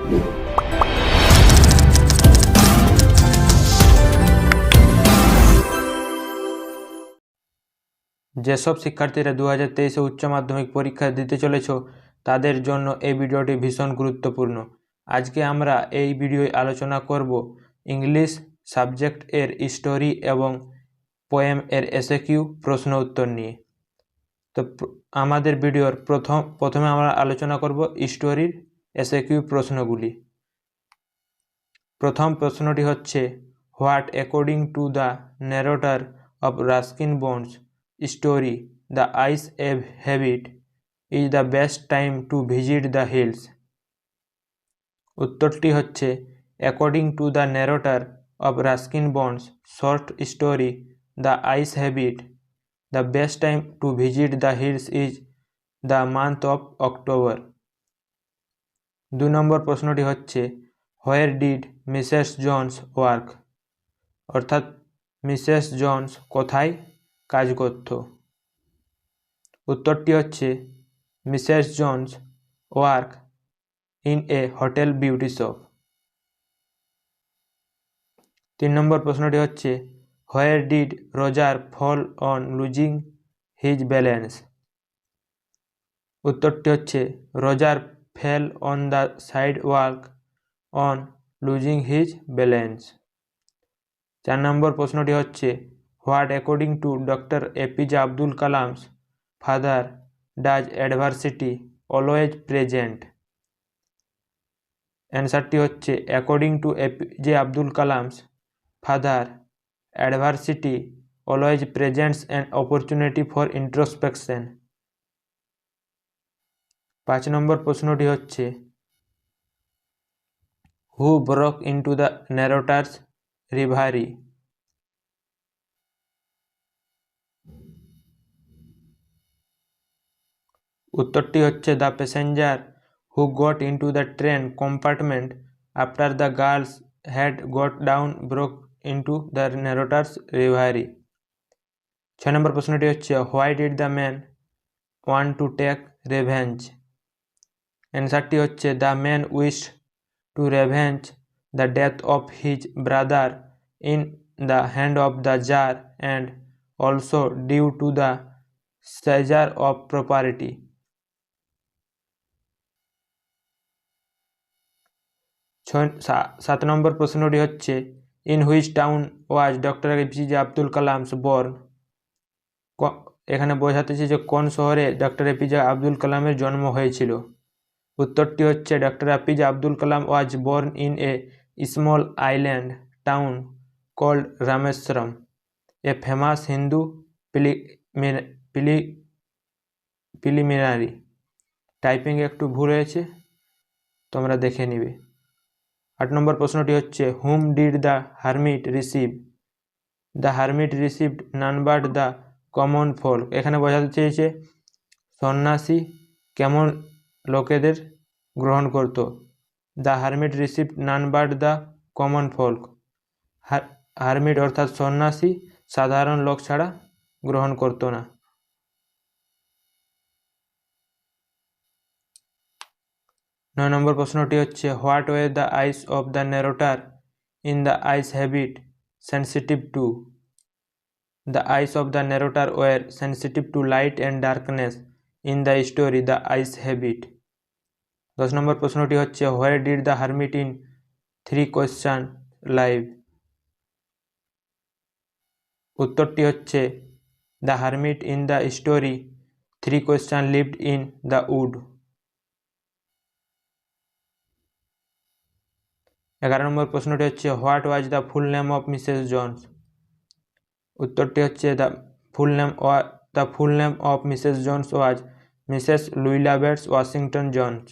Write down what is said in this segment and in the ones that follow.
যেসব শিক্ষার্থীরা 2023 উচ্চ মাধ্যমিক পরীক্ষা দিতে চলেছ তাদের জন্য এই ভিডিওটি ভীষণ গুরুত্বপূর্ণ। আজকে আমরা এই ভিডিওয় আলোচনা করব ইংলিশ সাবজেক্ট এর স্টোরি এবং পোয়েম এর এসএকিউ প্রশ্ন উত্তর নিয়ে। তো আমাদের ভিডিওর প্রথমে আমরা আলোচনা করব স্টোরির এসএকিউ প্রশ্নগুলি। প্রথম প্রশ্নটি হচ্ছে, what according to the narrator of Ruskin Bond's story the ice habit is the best time to visit the hills? উত্তরটি হচ্ছে, according to the narrator of Ruskin Bond's short story the eyes have it the best time to visit the hills is the month of October. 2 number প্রশ্নটি হচ্ছে, where did Mrs Jones work? অর্থাৎ Mrs Jones কোথায় কাজ করত? উত্তরটি হচ্ছে, Mrs Jones work in a hotel beauty shop. 3 number প্রশ্নটি হচ্ছে, where did Roger fall on losing his balance? উত্তরটি হচ্ছে, Roger fell on the sidewalk on losing his balance. 4 number প্রশ্নটি হচ্ছে, what according to doctor APJ Abdul Kalam's father does adversity always present? অ্যান্সারটি হচ্ছে, according to APJ Abdul Kalam's father adversity always presents an opportunity for introspection. 5 number প্রশ্নটি হচ্ছে, who broke into the narrator's reverie? উত্তরটি হচ্ছে, the passenger who got into the train compartment after the girls had got down broke into the narrator's reverie. 6 নম্বর প্রশ্নটি হচ্ছে, why did the man want to take revenge? অ্যান্সারটি হচ্ছে, the man wish to revenge the death of his brother in the hand of the czar and also due to the seizure of property. 7 number প্রশ্নটি হচ্ছে, in which town was doctor APJ Abdul Kalam's born? এখানে বোঝাতেছে যে কোন শহরে doctor APJ Abdul কালামের জন্ম হয়েছিল। উত্তরটি হচ্ছে, doctor APJ Abdul Kalam was born in a small island town called Rameswaram, a famous Hindu preliminary. Typing একটু ভুল হয়েছে, তোমরা দেখে নিবে। 8 নম্বর প্রশ্নটি হচ্ছে, whom did the hermit receive? The hermit received none but the common folk. এখানে বোঝাতে চেয়েছে সন্ন্যাসী কেমন লোকেদের গ্রহণ করত। The hermit received none but the common folk. Hermit অর্থাৎ সন্ন্যাসী সাধারণ লোক ছাড়া গ্রহণ করত না। 9 নম্বর প্রশ্নটি হচ্ছে, what way the eyes of the narrator in the eyes have it sensitive to? The eyes of the narrator were sensitive to light and darkness in the story the eyes have it. 10 number প্রশ্নটি হচ্ছে, where did the hermit in 3 question live? উত্তরটি হচ্ছে, the hermit in the story 3 question lived in the wood. 11 number প্রশ্নটি হচ্ছে, what was the full name of Mrs Jones? উত্তরটি হচ্ছে, the full name of Mrs Jones was Mrs Luella Bates Washington Jones.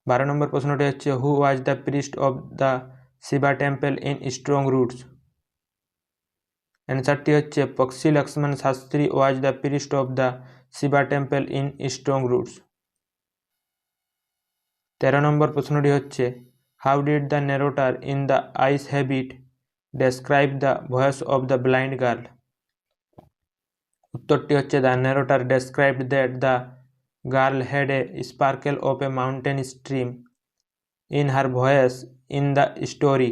12 number প্রশ্নটি হচ্ছে, who was the priest of the Shiva temple in strong roots? অ্যান্সারটি হচ্ছে, Pakshi Lakshman Shastri was the priest of the Shiva temple in strong roots. 13 number প্রশ্নটি হচ্ছে, how did the narrator in the eyes have it describe the voice of the blind girl? উত্তরটি হচ্ছে, the narrator described that the girl had a sparkle of a mountain stream in her voice in the story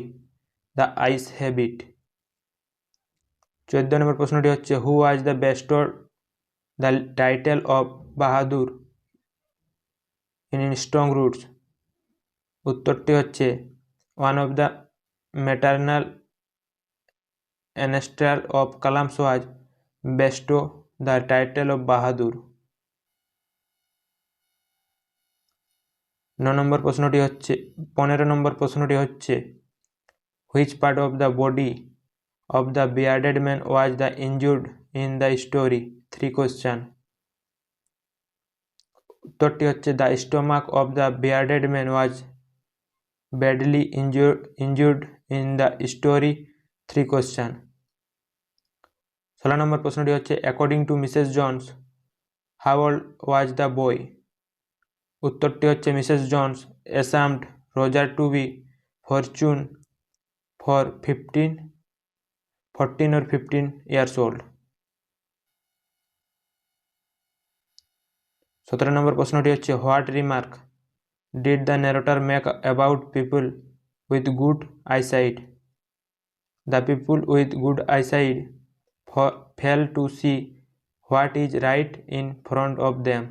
The Ice Habit. 14 নম্বর প্রশ্নটি হচ্ছে who was the bestowed the title of Bahadur in strong roots. উত্তরটি হচ্ছে one of the maternal ancestral of Kalam's was bestowed the title of Bahadur. 15 নম্বর প্রশ্নটি হচ্ছে which part of the body of the bearded man was the injured in the story? 3 question. উত্তরটি হচ্ছে the stomach of the bearded man was badly injured in the story. 3 question. 16 নম্বর প্রশ্নটি হচ্ছে according to Mrs. Jones how old was the boy? উত্তরটি হচ্ছে Mrs. Jones assumed Roger to be fortune for 14 or 15 years old. 17 নম্বর প্রশ্নটি হচ্ছে what remark did the narrator make about people with good eyesight? The people with good eyesight fail to see what is right in front of them.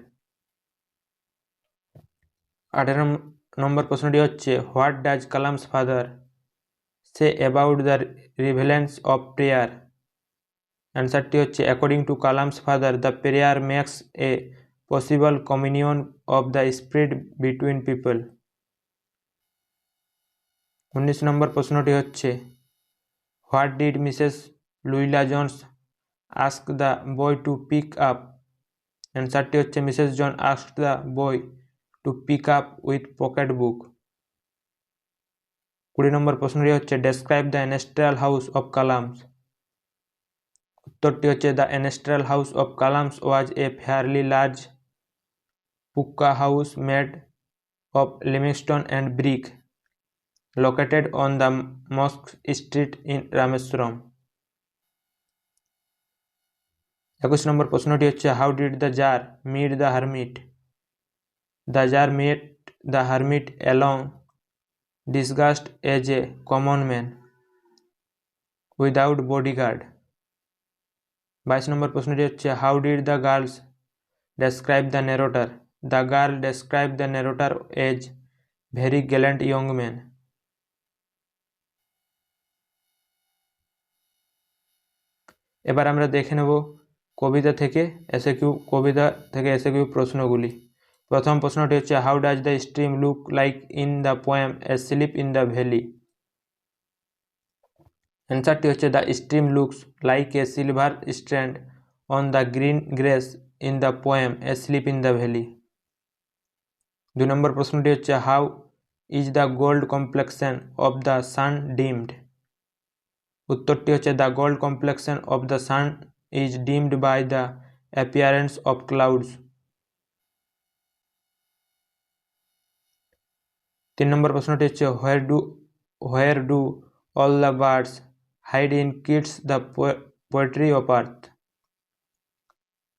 18 নম্বর প্রশ্নটি হচ্ছে what does Kalam's father say about the relevance of prayer? অ্যান্সারটি হচ্ছে according to Kalam's father the prayer makes a possible communion of the spirit between people. 19 নম্বর প্রশ্নটি হচ্ছে what did Mrs. Luella Jones ask the boy to pick up? অ্যান্সারটি হচ্ছে Mrs. Jones asked the boy to pick up with pocket book. 20 নম্বর প্রশ্নটি হচ্ছে describe the ancestral house of Kalams. উত্তরটি হচ্ছে the ancestral house of Kalams was a fairly large pucca house made of limestone and brick located on the Mosque Street in Rameswaram. 21 নম্বর প্রশ্নটি হচ্ছে how did the Tsar meet the hermit? The Tsar met the hermit alone disguised as a common man without bodyguard. 22 নম্বর প্রশ্নটি হচ্ছে how did the girls describe the narrator? The girl described the narrator as very gallant young man. এবার আমরা দেখে নেব কবিতা থেকে SAQ প্রশ্নগুলি। প্রথম প্রশ্নটি হচ্ছে how does the stream look like in the poem asleep in the valley? অ্যান্সারটি হচ্ছে the stream looks like a silver strand on the green grass in the poem asleep in the valley. 2 number প্রশ্নটি হচ্ছে how is the gold complexion of the sun dimmed? উত্তরটি হচ্ছে the gold complexion of the sun is dimmed by the appearance of clouds. 3 number প্রশ্নটি হচ্ছে where do all the birds hide in Keats the poetry of earth?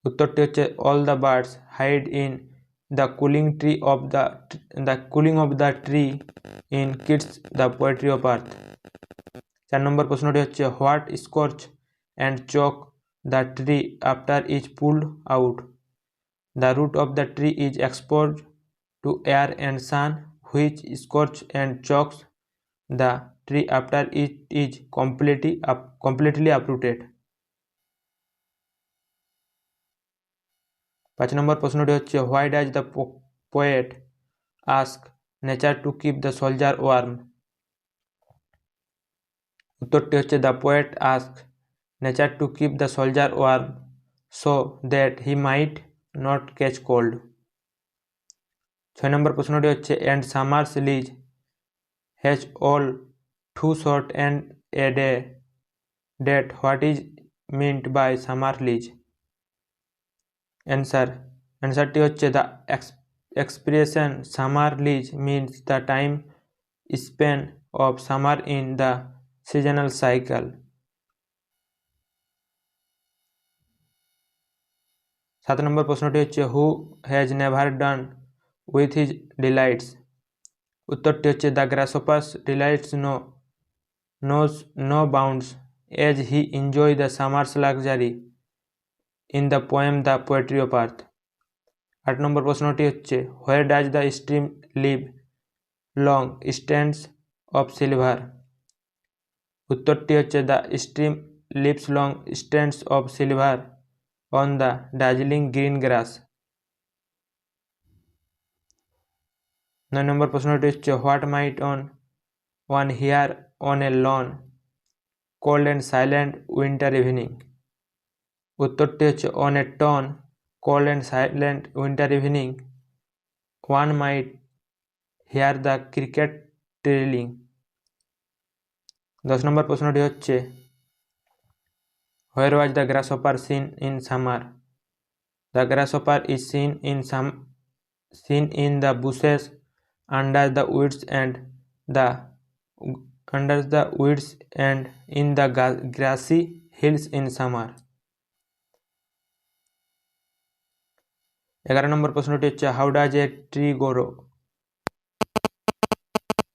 উত্তরটি হচ্ছে all the birds hide in the cooling of the tree in Keats the poetry of earth. 4 number প্রশ্নটি হচ্ছে what scorch and choke the tree after is pulled out? The root of the tree is exposed to air and sun which scorch and chokes the tree after it is completely uprooted. 5 number প্রশ্নটি হচ্ছে why does the poet ask nature to keep the soldier warm? উত্তরটি হচ্ছে the poet asked nature to keep the soldier warm so that he might not catch cold. 6 নম্বর প্রশ্নটি হচ্ছে and summer's lease has all too short and a day that what is meant by summer lease? অ্যান্সারটি হচ্ছে the expression summer lease means the time span of summer in the seasonal cycle. 7 number প্রশ্নটি হচ্ছে who has never done with his delights? উত্তরটি হচ্ছে the grasshopper's delights knows no bounds as he enjoy the summer's luxury in the poem The Poetry of Earth। 8 number প্রশ্নটি হচ্ছে where does the stream live long stands of silver। উত্তরটি হচ্ছে the stream leaves long stands of silver on the Darjeeling green grass. 9 number প্রশ্নটি হচ্ছে what might one hear on a lawn cold and silent winter evening. উত্তরটি হচ্ছে on a ton cold and silent winter evening one might hear the cricket trilling. 10 number প্রশ্নটি হচ্ছে where was the grasshopper seen in summer. The grasshopper is seen in the bushes under the weeds and in the grassy hills in summer। 11 number প্রশ্নটি হচ্ছে how does a tree grow.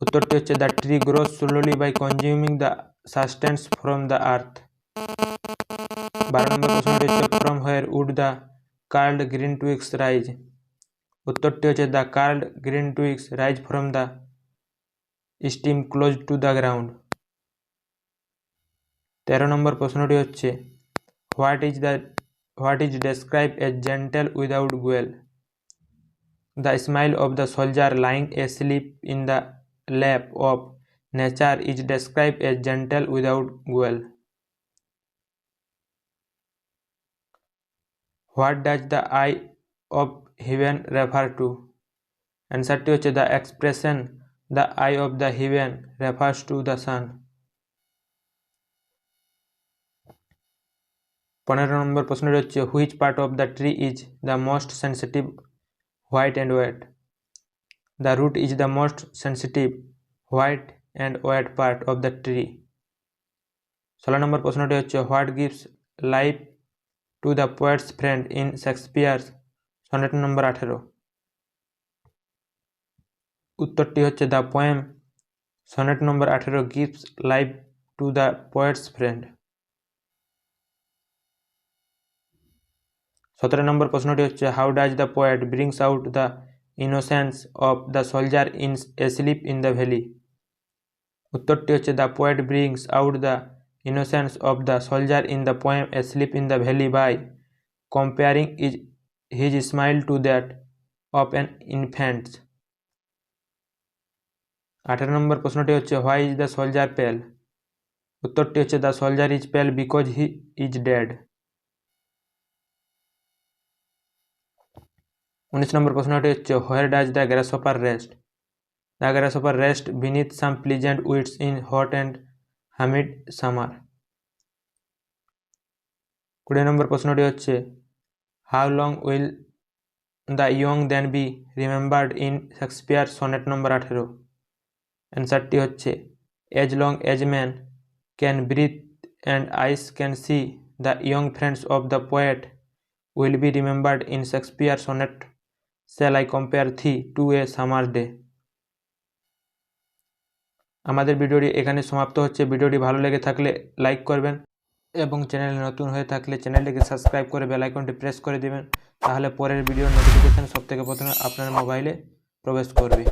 উত্তরটি হচ্ছে the tree grows slowly by consuming the sustenance from the earth. 12 number প্রশ্নটি হচ্ছে from where would the curled green twigs rise. উত্তরটি হচ্ছে the curled green twigs rise from the stem close to the ground. 13 number প্রশ্নটি হচ্ছে what is describe a gentle without guile. The smile of the soldier lying A slip in the lap of nature is described as gentle without guile। What does the eye of heaven refer to? অ্যান্সারটি হচ্ছে the expression the eye of the heaven refers to the sun। 15 নম্বর প্রশ্নটি হচ্ছে which part of the tree is the most sensitive white and wet। The root is the most sensitive white and wet part of the tree। 16 নম্বর প্রশ্নটি হচ্ছে what gives life to the poet's friend in Shakespeare's sonnet নম্বর 18। উত্তরটি হচ্ছে the poem sonnet number 18 gives life to the poet's friend। 17 নম্বর প্রশ্নটি হচ্ছে how does the poet brings out the innocence of the soldier in asleep in the valley। উত্তরটি হচ্ছে the poet brings out the innocence of the soldier in the poem asleep in the valley by comparing his smile to that of an infant। 18 নম্বর প্রশ্নটি হচ্ছে why is the soldier pale। উত্তরটি হচ্ছে the soldier is pale because he is dead। 19 নম্বর প্রশ্নটি হচ্ছে where does the grasshopper rest। The grasshopper rests beneath some pleasant weeds in hot and humid summer। 20 নম্বর প্রশ্নটি হচ্ছে how long will the young then be remembered in Shakespeare sonnet নম্বর 18। অ্যান্সারটি হচ্ছে as long as man can breathe and eyes can see the young friends of the poet will be remembered in Shakespeare sonnet shall I compare thee to a summer day। আমাদের ভিডিওটি এখানে সমাপ্ত হচ্ছে। ভিডিওটি ভালো লেগে থাকলে লাইক করবেন এবং চ্যানেলে নতুন হয়ে থাকলে চ্যানেলটিকে সাবস্ক্রাইব করে বেল আইকনটি প্রেস করে দিবেন, তাহলে পরের ভিডিওর নোটিফিকেশান সবথেকে প্রথমে আপনার মোবাইলে প্রবেশ করবে।